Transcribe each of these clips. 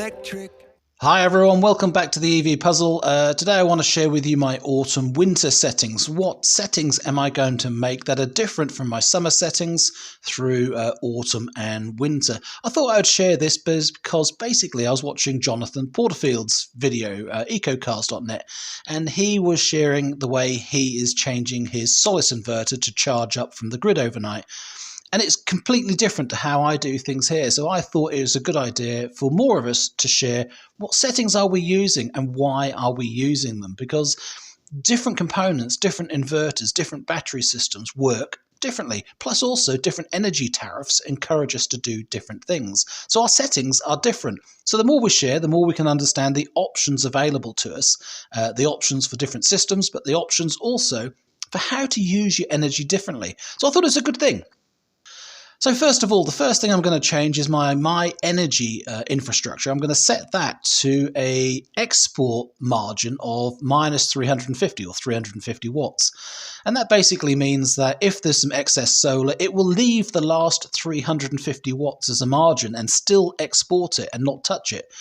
electric. Hi everyone, welcome back to the EV Puzzle. Today I want to share with you my autumn-winter settings. What settings am I going to make that are different from my summer settings through autumn and winter? I thought I would share this because basically I was watching Jonathan Porterfield's video, ecocars.net, and he was sharing the way he is changing his Solis inverter to charge up from the grid overnight. And it's completely different to how I do things here. So I thought it was a good idea for more of us to share what settings are we using and why are we using them? Because different components, different inverters, different battery systems work differently. Plus also different energy tariffs encourage us to do different things. So our settings are different. So the more we share, the more we can understand the options available to us, the options for different systems, but the options also for how to use your energy differently. So I thought it was a good thing. So first of all, the first thing I'm going to change is my Myenergi infrastructure. I'm going to set that to a export margin of minus 350 or 350 watts. And that basically means that if there's some excess solar, it will leave the last 350 watts as a margin and still export it and not touch it.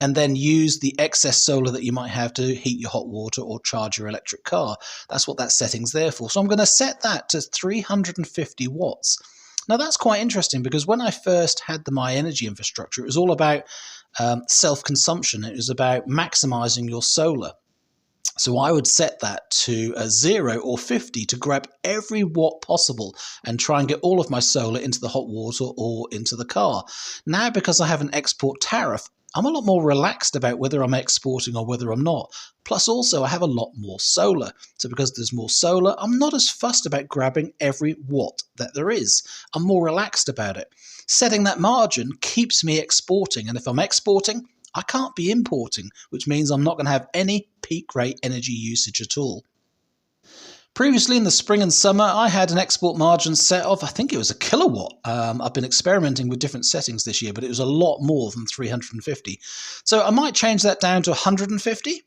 And then use the excess solar that you might have to heat your hot water or charge your electric car. That's what that setting's there for. So I'm going to set that to 350 watts. Now that's quite interesting because when I first had the Myenergi infrastructure, it was all about self-consumption. It was about maximizing your solar. So I would set that to 0 or 50 to grab every watt possible and try and get all of my solar into the hot water or into the car. Now, because I have an export tariff, I'm a lot more relaxed about whether I'm exporting or whether I'm not. Plus also I have a lot more solar. So because there's more solar, I'm not as fussed about grabbing every watt that there is. I'm more relaxed about it. Setting that margin keeps me exporting. And if I'm exporting, I can't be importing, which means I'm not going to have any peak rate energy usage at all. Previously in the spring and summer, I had an export margin set of, I think it was a kilowatt. I've been experimenting with different settings this year, but it was a lot more than 350. So I might change that down to 150.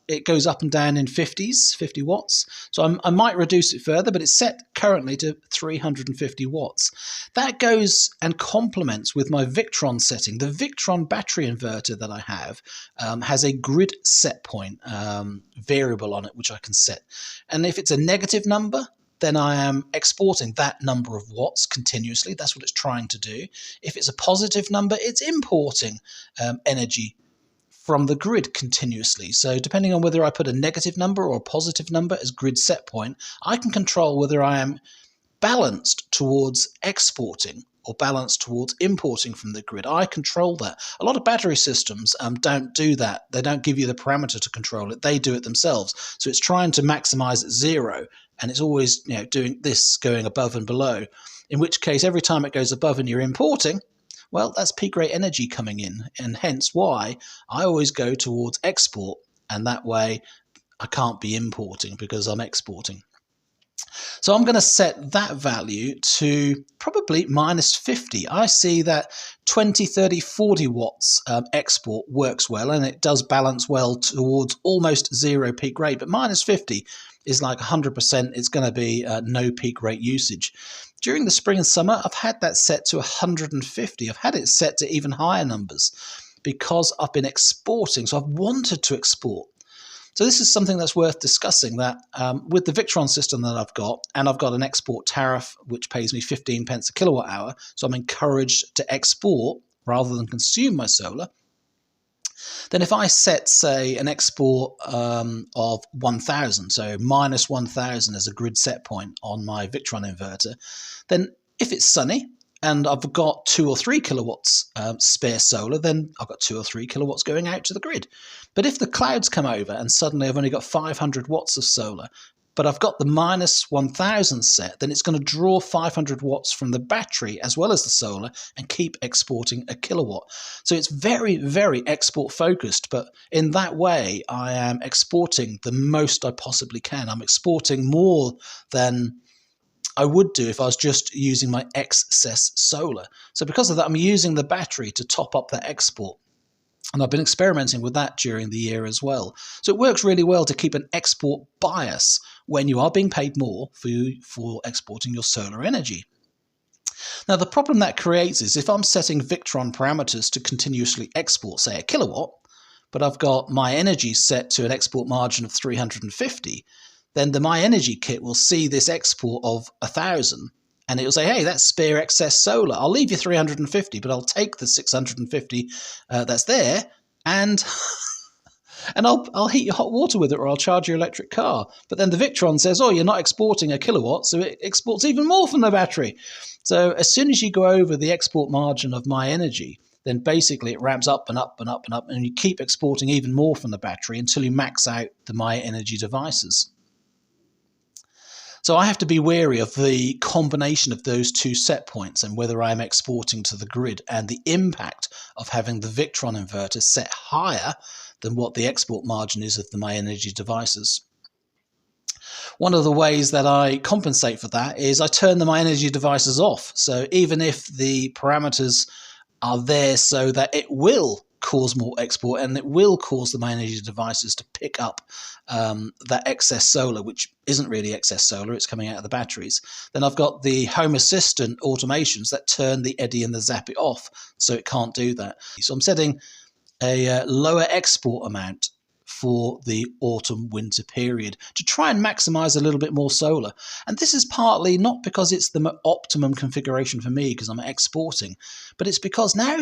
It goes up and down in 50s, 50 watts. So I might reduce it further, but it's set currently to 350 watts. That goes and complements with my Victron setting. The Victron battery inverter that I have has a grid set point variable on it, which I can set. And if it's a negative number, then I am exporting that number of watts continuously. That's what it's trying to do. If it's a positive number, it's importing energy from the grid continuously. So depending on whether I put a negative number or a positive number as grid set point, I can control whether I am balanced towards exporting or balanced towards importing from the grid. I control that. A lot of battery systems don't do that. They don't give you the parameter to control it. They do it themselves. So it's trying to maximize at 0, and it's always doing this, going above and below, in which case every time it goes above and you're importing, well, that's peak rate energy coming in, and hence why I always go towards export, and that way I can't be importing because I'm exporting. So I'm going to set that value to probably minus 50. I see that 20, 30, 40 watts export works well, and it does balance well towards almost 0 peak rate, but minus 50 is like 100%. It's going to be no peak rate usage. During the spring and summer, I've had that set to 150. I've had it set to even higher numbers because I've been exporting. So I've wanted to export. So this is something that's worth discussing, that with the Victron system that I've got, and I've got an export tariff which pays me 15 pence a kilowatt hour, so I'm encouraged to export rather than consume my solar. Then if I set, say, an export of 1,000, so minus 1,000 as a grid set point on my Victron inverter, then if it's sunny and I've got 2 or 3 kilowatts spare solar, then I've got 2 or 3 kilowatts going out to the grid. But if the clouds come over and suddenly I've only got 500 watts of solar, but I've got the minus 1,000 set, then it's going to draw 500 watts from the battery as well as the solar and keep exporting a kilowatt. So it's very, very export focused, but in that way I am exporting the most I possibly can. I'm exporting more than I would do if I was just using my excess solar. So because of that, I'm using the battery to top up that export. And I've been experimenting with that during the year as well. So it works really well to keep an export bias when you are being paid more for exporting your solar energy. Now, the problem that creates is if I'm setting Victron parameters to continuously export, say, a kilowatt, but I've got Myenergi set to an export margin of 350, then the Myenergi kit will see this export of 1,000, and it will say, hey, that's spare excess solar. I'll leave you 350, but I'll take the 650 that's there, and I'll heat your hot water with it, or I'll charge your electric car. But then the Victron says, oh, you're not exporting a kilowatt, so it exports even more from the battery. So as soon as you go over the export margin of Myenergi, then basically it ramps up and up and up and up, and you keep exporting even more from the battery until you max out the Myenergi devices. So I have to be wary of the combination of those two set points and whether I'm exporting to the grid, and the impact of having the Victron inverter set higher than what the export margin is of the Myenergi devices. One of the ways that I compensate for that is I turn the Myenergi devices off. So even if the parameters are there so that it will cause more export and it will cause the Myenergi devices to pick up that excess solar, which isn't really excess solar, it's coming out of the batteries, then I've got the Home Assistant automations that turn the Eddi and the Zappi off, so it can't do that. So I'm setting a lower export amount for the autumn-winter period to try and maximize a little bit more solar. And this is partly not because it's the optimum configuration for me because I'm exporting, but it's because now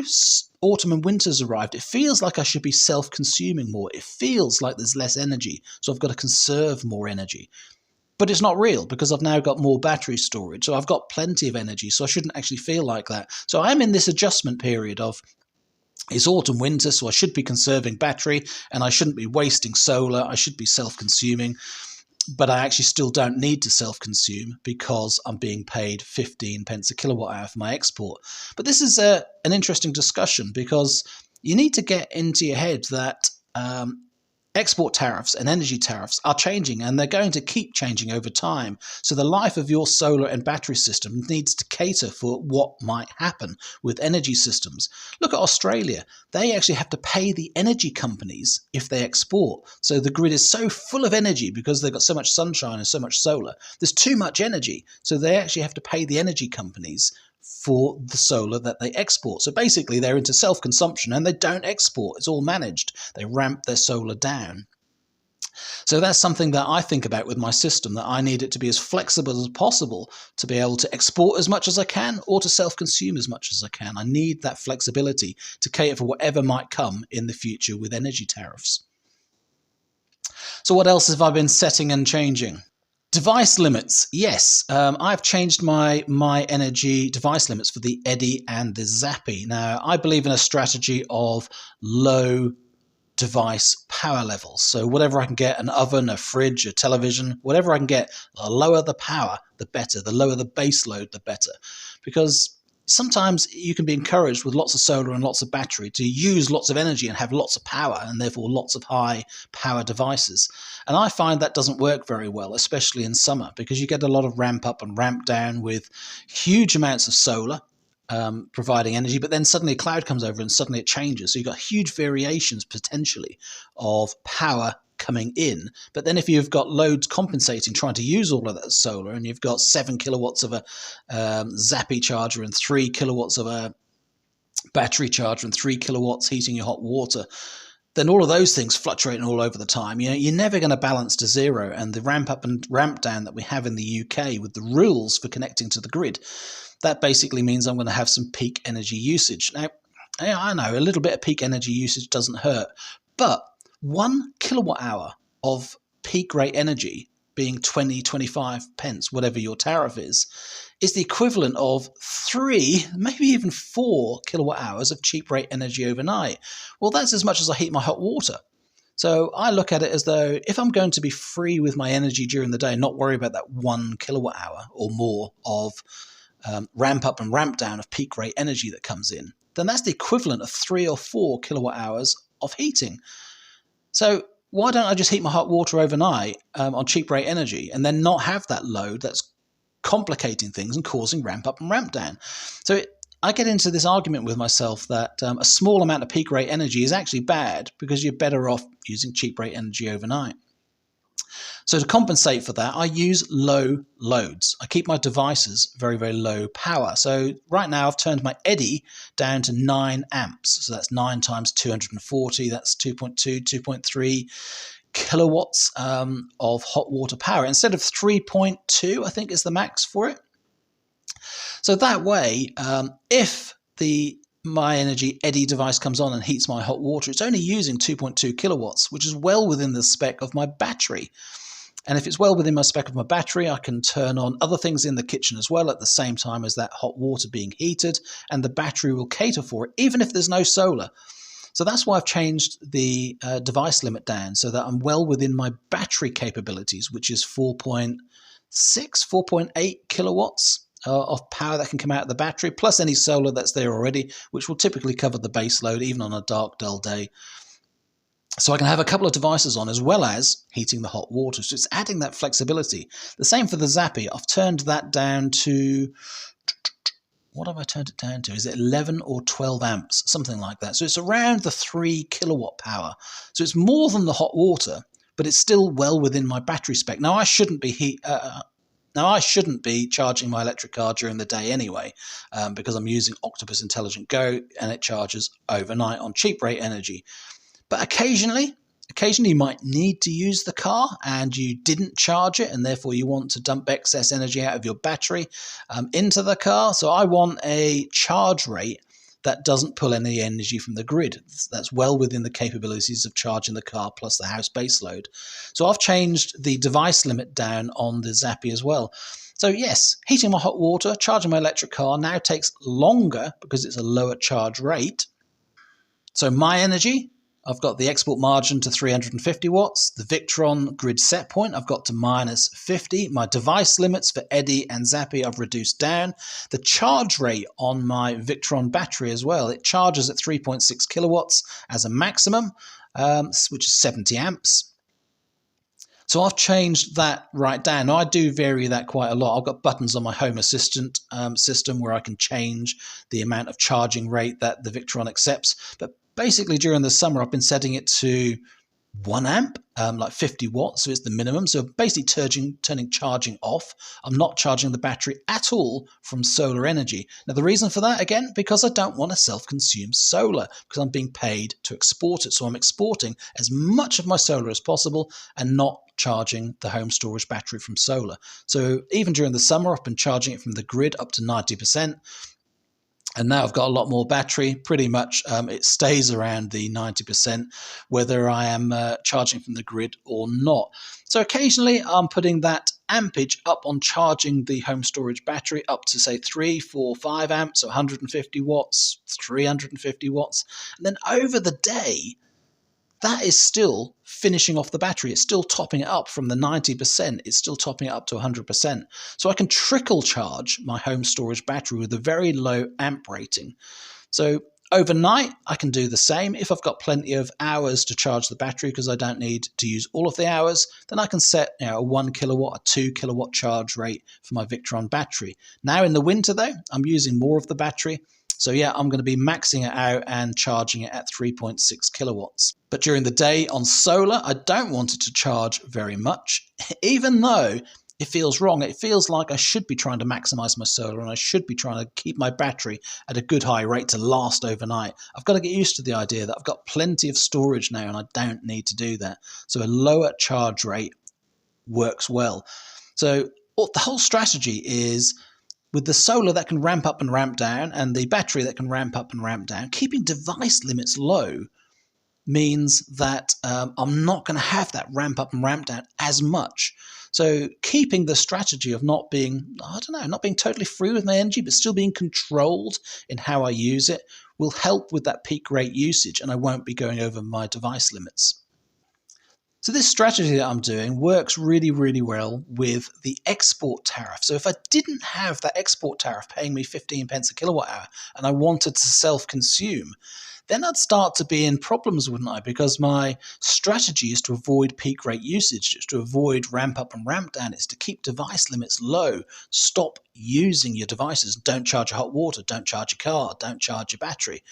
autumn and winter's arrived, it feels like I should be self-consuming more. It feels like there's less energy, so I've got to conserve more energy. But it's not real because I've now got more battery storage, so I've got plenty of energy, so I shouldn't actually feel like that. So I'm in this adjustment period of it's autumn winter, so I should be conserving battery and I shouldn't be wasting solar. I should be self-consuming, but I actually still don't need to self-consume because I'm being paid 15 pence a kilowatt hour for my export. But this is an interesting discussion because you need to get into your head that export tariffs and energy tariffs are changing, and they're going to keep changing over time. So the life of your solar and battery system needs to cater for what might happen with energy systems. Look at Australia. They actually have to pay the energy companies if they export. So the grid is so full of energy because they've got so much sunshine and so much solar. There's too much energy. So they actually have to pay the energy companies for the solar that they export. So basically they're into self-consumption and they don't export. It's all managed. They ramp their solar down. So that's something that I think about with my system, that I need it to be as flexible as possible to be able to export as much as I can or to self-consume as much as I can. I need that flexibility to cater for whatever might come in the future with energy tariffs. So what else have I been setting and changing? Device limits, yes. I've changed my Myenergi device limits for the Eddi and the Zappi. Now, I believe in a strategy of low device power levels. So whatever I can get, an oven, a fridge, a television, whatever I can get, the lower the power, the better. The lower the base load, the better. Because sometimes you can be encouraged with lots of solar and lots of battery to use lots of energy and have lots of power and therefore lots of high power devices. And I find that doesn't work very well, especially in summer, because you get a lot of ramp up and ramp down with huge amounts of solar providing energy, but then suddenly a cloud comes over and suddenly it changes. So you've got huge variations potentially of power coming in. But then if you've got loads compensating, trying to use all of that solar, and you've got 7 kilowatts of a Zappi charger and 3 kilowatts of a battery charger and 3 kilowatts heating your hot water, then all of those things fluctuating all over the time. You know, you're never going to balance to zero. And the ramp up and ramp down that we have in the UK with the rules for connecting to the grid, that basically means I'm going to have some peak energy usage. Now, I know a little bit of peak energy usage doesn't hurt, but 1 kilowatt hour of peak rate energy, being 20, 25 pence, whatever your tariff is the equivalent of 3, maybe even 4 kilowatt hours of cheap rate energy overnight. Well, that's as much as I heat my hot water. So I look at it as though if I'm going to be free with my energy during the day, not worry about that 1 kilowatt hour or more of ramp up and ramp down of peak rate energy that comes in, then that's the equivalent of 3 or 4 kilowatt hours of heating. So why don't I just heat my hot water overnight on cheap rate energy and then not have that load that's complicating things and causing ramp up and ramp down? So I get into this argument with myself that a small amount of peak rate energy is actually bad because you're better off using cheap rate energy overnight. So to compensate for that, I use low loads. I keep my devices very, very low power. So right now I've turned my Eddi down to 9 amps. So that's 9 times 240, that's 2.2, 2.3 kilowatts of hot water power instead of 3.2, I think is the max for it. So that way, if the Myenergi Eddi device comes on and heats my hot water, it's only using 2.2 kilowatts, which is well within the spec of my battery. And if it's well within my spec of my battery, I can turn on other things in the kitchen as well at the same time as that hot water being heated, and the battery will cater for it, even if there's no solar. So that's why I've changed the device limit down so that I'm well within my battery capabilities, which is 4.6, 4.8 kilowatts of power that can come out of the battery, plus any solar that's there already, which will typically cover the base load even on a dark, dull day. So I can have a couple of devices on as well as heating the hot water. So it's adding that flexibility. The same for the Zappi. I've turned that down to, what have I turned it down to? Is it 11 or 12 amps? Something like that. So it's around the 3 kilowatt power. So it's more than the hot water, but it's still well within my battery spec. Now I shouldn't be charging my electric car during the day anyway, because I'm using Octopus Intelligent Go and it charges overnight on cheap rate energy. But occasionally you might need to use the car and you didn't charge it, and therefore you want to dump excess energy out of your battery into the car. So I want a charge rate that doesn't pull any energy from the grid. That's well within the capabilities of charging the car plus the house base load. So I've changed the device limit down on the Zappi as well. So yes, heating my hot water, charging my electric car now takes longer because it's a lower charge rate. So Myenergi, I've got the export margin to 350 watts. The Victron grid set point I've got to minus 50. My device limits for Eddi and Zappi I've reduced down. The charge rate on my Victron battery as well, it charges at 3.6 kilowatts as a maximum, which is 70 amps. So I've changed that right down. Now I do vary that quite a lot. I've got buttons on my Home Assistant system where I can change the amount of charging rate that the Victron accepts. But basically during the summer I've been setting it to 1 amp, like 50 watts, so it's the minimum. So basically turning charging off. I'm not charging the battery at all from solar energy. Now the reason for that, again, because I don't want to self-consume solar, because I'm being paid to export it. So I'm exporting as much of my solar as possible and not charging the home storage battery from solar. So even during the summer I've been charging it from the grid up to 90%. And now I've got a lot more battery. Pretty much it stays around the 90%, whether I am charging from the grid or not. So occasionally I'm putting that ampage up on charging the home storage battery up to say 3, 4, 5 amps, so 150 watts, 350 watts. And then over the day, that is still finishing off the battery. It's still topping it up from the 90%. It's still topping it up to 100%. So I can trickle charge my home storage battery with a very low amp rating. So overnight, I can do the same. If I've got plenty of hours to charge the battery because I don't need to use all of the hours, then I can set a 1 kilowatt, a 2 kilowatt charge rate for my Victron battery. Now in the winter though, I'm using more of the battery. So yeah, I'm going to be maxing it out and charging it at 3.6 kilowatts. But during the day on solar, I don't want it to charge very much, even though it feels wrong. It feels like I should be trying to maximize my solar and I should be trying to keep my battery at a good high rate to last overnight. I've got to get used to the idea that I've got plenty of storage now and I don't need to do that. So a lower charge rate works well. So the whole strategy is, with the solar that can ramp up and ramp down and the battery that can ramp up and ramp down, keeping device limits low means that I'm not going to have that ramp up and ramp down as much. So keeping the strategy of not being totally free with my energy, but still being controlled in how I use it will help with that peak rate usage, and I won't be going over my device limits. So this strategy that I'm doing works really, really well with the export tariff. So if I didn't have that export tariff paying me 15 pence a kilowatt hour and I wanted to self-consume, then I'd start to be in problems, wouldn't I? Because my strategy is to avoid peak rate usage, it's to avoid ramp up and ramp down, it's to keep device limits low, stop using your devices, don't charge your hot water, don't charge your car, don't charge your battery.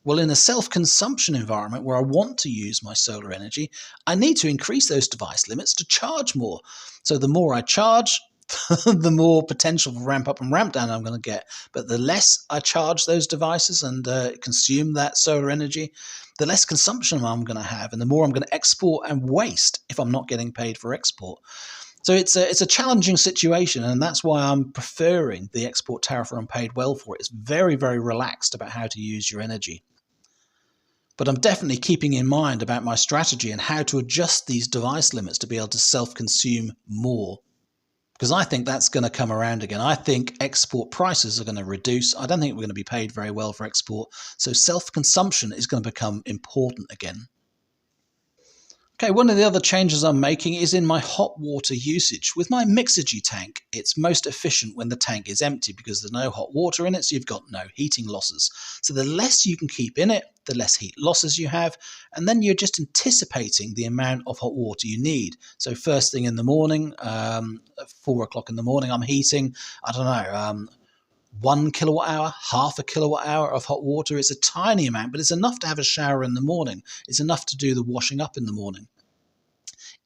Well, in a self-consumption environment where I want to use my solar energy, I need to increase those device limits to charge more. So the more I charge, the more potential for ramp up and ramp down I'm going to get. But the less I charge those devices and consume that solar energy, the less consumption I'm going to have, and the more I'm going to export and waste if I'm not getting paid for export. So it's a challenging situation, and that's why I'm preferring the export tariff where I'm paid well for it. It's very, very relaxed about how to use your energy. But I'm definitely keeping in mind about my strategy and how to adjust these device limits to be able to self-consume more. Because I think that's going to come around again. I think export prices are going to reduce. I don't think we're going to be paid very well for export. So self-consumption is going to become important again. Okay, one of the other changes I'm making is in my hot water usage. With my Myenergi tank, it's most efficient when the tank is empty because there's no hot water in it, so you've got no heating losses. So the less you can keep in it, the less heat losses you have, and then you're just anticipating the amount of hot water you need. So first thing in the morning, at 4 o'clock in the morning, I'm heating, 1 kilowatt hour, half a kilowatt hour of hot water. It's a tiny amount, but it's enough to have a shower in the morning. It's enough to do the washing up in the morning.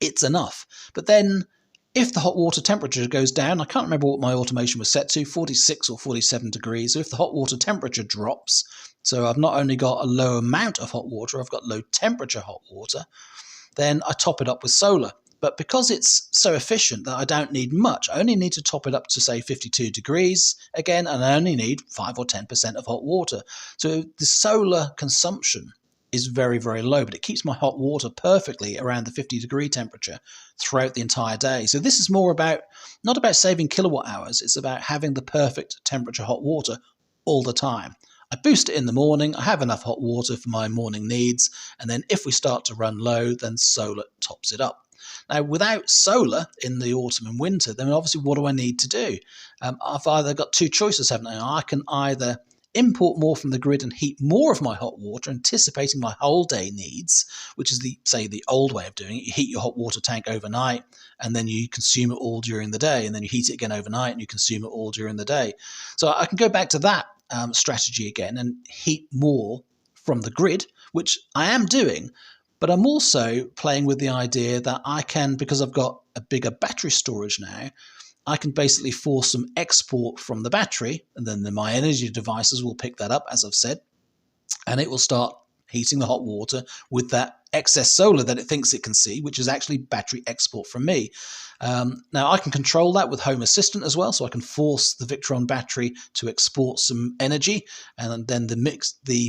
It's enough. But then if the hot water temperature goes down, I can't remember what my automation was set to, 46 or 47 degrees. So if the hot water temperature drops, so I've not only got a low amount of hot water, I've got low temperature hot water, then I top it up with solar. But because it's so efficient that I don't need much, I only need to top it up to, say, 52 degrees again, and I only need 5 or 10% of hot water. So the solar consumption is very, very low, but it keeps my hot water perfectly around the 50-degree temperature throughout the entire day. So this is more about, not about saving kilowatt hours, it's about having the perfect temperature hot water all the time. I boost it in the morning, I have enough hot water for my morning needs, and then if we start to run low, then solar tops it up. Now, without solar in the autumn and winter, then obviously what do I need to do? I've either got two choices, haven't I? I can either import more from the grid and heat more of my hot water, anticipating my whole day needs, which is the old way of doing it. You heat your hot water tank overnight, and then you consume it all during the day, and then you heat it again overnight, and you consume it all during the day. So I can go back to that strategy again and heat more from the grid, which I am doing. But I'm also playing with the idea that I can, because I've got a bigger battery storage now, I can basically force some export from the battery, and then the Myenergi devices will pick that up, as I've said, and it will start heating the hot water with that excess solar that it thinks it can see, which is actually battery export from me. Now, I can control that with Home Assistant as well, so I can force the Victron battery to export some energy, and then the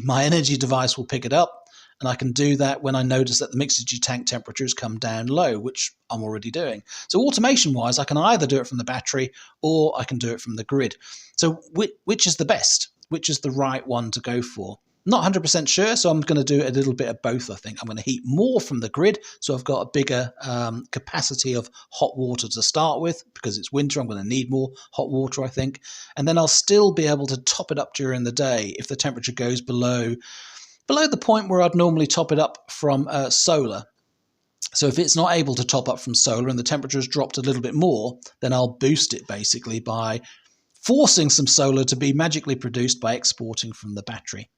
Myenergi device will pick it up. And I can do that when I notice that the Myenergi tank temperatures come down low, which I'm already doing. So automation-wise, I can either do it from the battery or I can do it from the grid. So which is the best? Which is the right one to go for? Not 100% sure, so I'm going to do a little bit of both, I think. I'm going to heat more from the grid, so I've got a bigger capacity of hot water to start with. Because it's winter, I'm going to need more hot water, I think. And then I'll still be able to top it up during the day if the temperature goes below the point where I'd normally top it up from solar. So if it's not able to top up from solar and the temperature has dropped a little bit more, then I'll boost it basically by forcing some solar to be magically produced by exporting from the battery.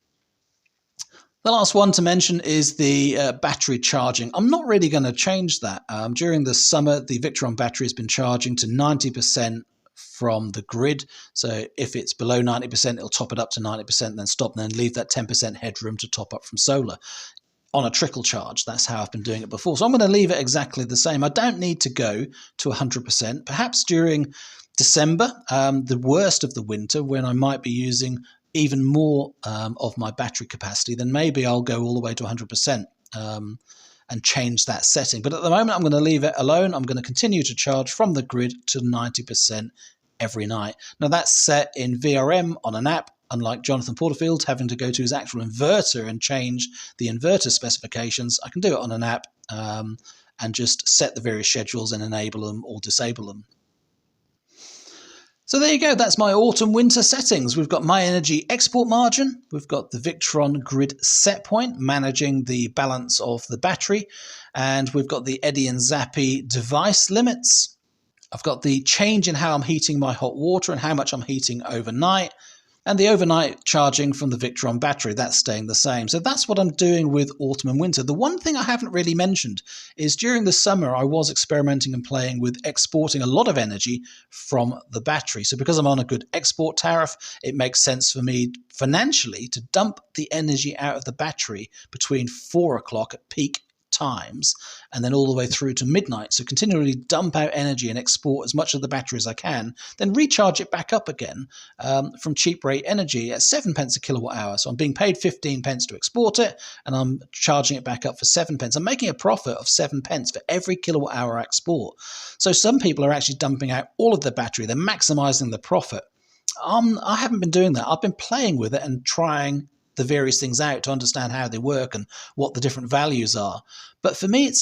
The last one to mention is the battery charging. I'm not really going to change that. During the summer, the Victron battery has been charging to 90% from the grid. So if it's below 90%, it'll top it up to 90%, then stop, and then leave that 10% headroom to top up from solar on a trickle charge. That's how I've been doing it before. So I'm going to leave it exactly the same. I don't need to go to 100%. Perhaps during December, the worst of the winter, when I might be using even more of my battery capacity, then maybe I'll go all the way to 100%. And change that setting. But at the moment, I'm going to leave it alone. I'm going to continue to charge from the grid to 90% every night. Now, that's set in VRM on an app, unlike Jonathan Porterfield having to go to his actual inverter and change the inverter specifications. I can do it on an app and just set the various schedules and enable them or disable them. So there you go, that's my autumn-winter settings. We've got Myenergi export margin, we've got the Victron grid set point, managing the balance of the battery, and we've got the Eddi and Zappi device limits. I've got the change in how I'm heating my hot water and how much I'm heating overnight, And the overnight charging from the Victron battery, that's staying the same. So that's what I'm doing with autumn and winter. The one thing I haven't really mentioned is during the summer, I was experimenting and playing with exporting a lot of energy from the battery. So because I'm on a good export tariff, it makes sense for me financially to dump the energy out of the battery between 4 o'clock at peak times and then all the way through to midnight. So continually dump out energy and export as much of the battery as I can, then recharge it back up again from cheap rate energy at 7 pence a kilowatt hour. So I'm being paid 15 pence to export it and I'm charging it back up for 7 pence. I'm making a profit of 7 pence for every kilowatt hour I export. So some people are actually dumping out all of the battery. They're maximizing the profit. I haven't been doing that. I've been playing with it and trying the various things out to understand how they work and what the different values are. But for me,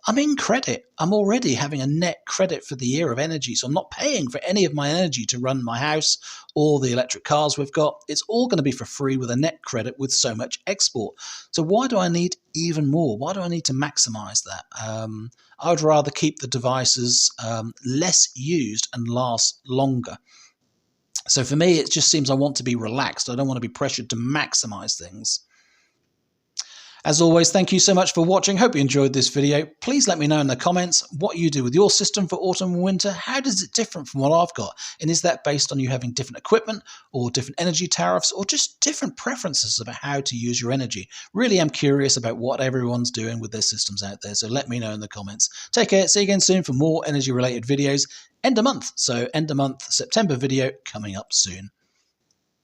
I'm in credit. I'm already having a net credit for the year of energy. So I'm not paying for any of my energy to run my house or the electric cars we've got. It's all going to be for free with a net credit with so much export. So why do I need even more? Why do I need to maximize that? I would rather keep the devices less used and last longer. So for me, it just seems I want to be relaxed. I don't want to be pressured to maximize things. As always, thank you so much for watching. Hope you enjoyed this video. Please let me know in the comments what you do with your system for autumn and winter. How does it differ from what I've got? And is that based on you having different equipment or different energy tariffs or just different preferences about how to use your energy? Really am curious about what everyone's doing with their systems out there. So let me know in the comments. Take care. See you again soon for more energy related videos. End of month. So end of month September video coming up soon.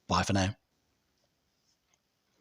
Bye for now.